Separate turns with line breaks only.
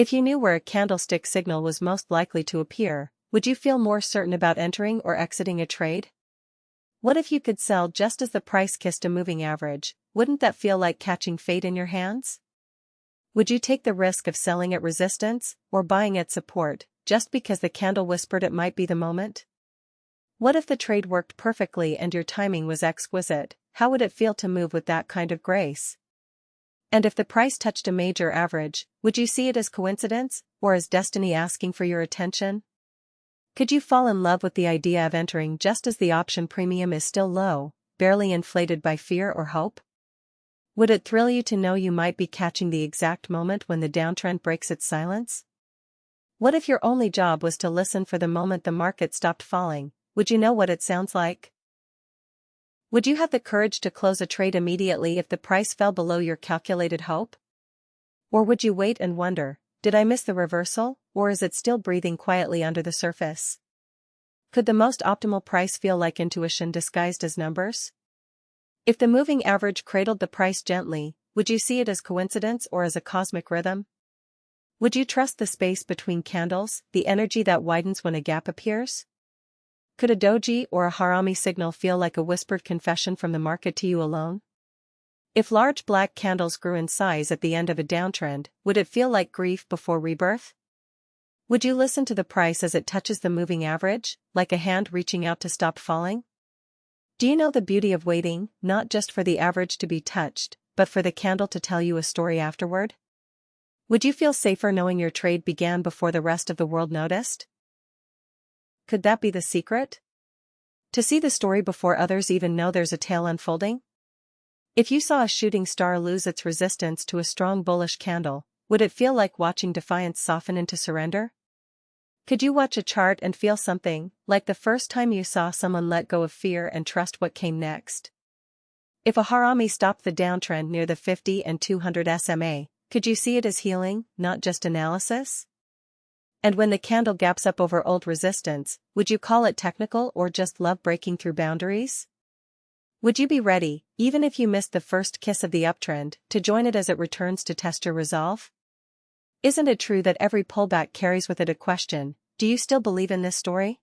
If you knew where a candlestick signal was most likely to appear, would you feel more certain about entering or exiting a trade? What if you could sell just as the price kissed a moving average? Wouldn't that feel like catching fate in your hands? Would you take the risk of selling at resistance, or buying at support, just because the candle whispered it might be the moment? What if the trade worked perfectly and your timing was exquisite? How would it feel to move with that kind of grace? And if the price touched a major average, would you see it as coincidence, or as destiny asking for your attention? Could you fall in love with the idea of entering just as the option premium is still low, barely inflated by fear or hope? Would it thrill you to know you might be catching the exact moment when the downtrend breaks its silence? What if your only job was to listen for the moment the market stopped falling? Would you know what it sounds like? Would you have the courage to close a trade immediately if the price fell below your calculated hope? Or would you wait and wonder, did I miss the reversal, or is it still breathing quietly under the surface? Could the most optimal price feel like intuition disguised as numbers? If the moving average cradled the price gently, would you see it as coincidence or as a cosmic rhythm? Would you trust the space between candles, the energy that widens when a gap appears? Could a doji or a harami signal feel like a whispered confession from the market to you alone? If large black candles grew in size at the end of a downtrend, would it feel like grief before rebirth? Would you listen to the price as it touches the moving average, like a hand reaching out to stop falling? Do you know the beauty of waiting, not just for the average to be touched, but for the candle to tell you a story afterward? Would you feel safer knowing your trade began before the rest of the world noticed? Could that be the secret? To see the story before others even know there's a tale unfolding? If you saw a shooting star lose its resistance to a strong bullish candle, would it feel like watching defiance soften into surrender? Could you watch a chart and feel something, like the first time you saw someone let go of fear and trust what came next? If a harami stopped the downtrend near the 50 and 200 SMA, could you see it as healing, not just analysis? And when the candle gaps up over old resistance, would you call it technical or just love breaking through boundaries? Would you be ready, even if you missed the first kiss of the uptrend, to join it as it returns to test your resolve? Isn't it true that every pullback carries with it a question, do you still believe in this story?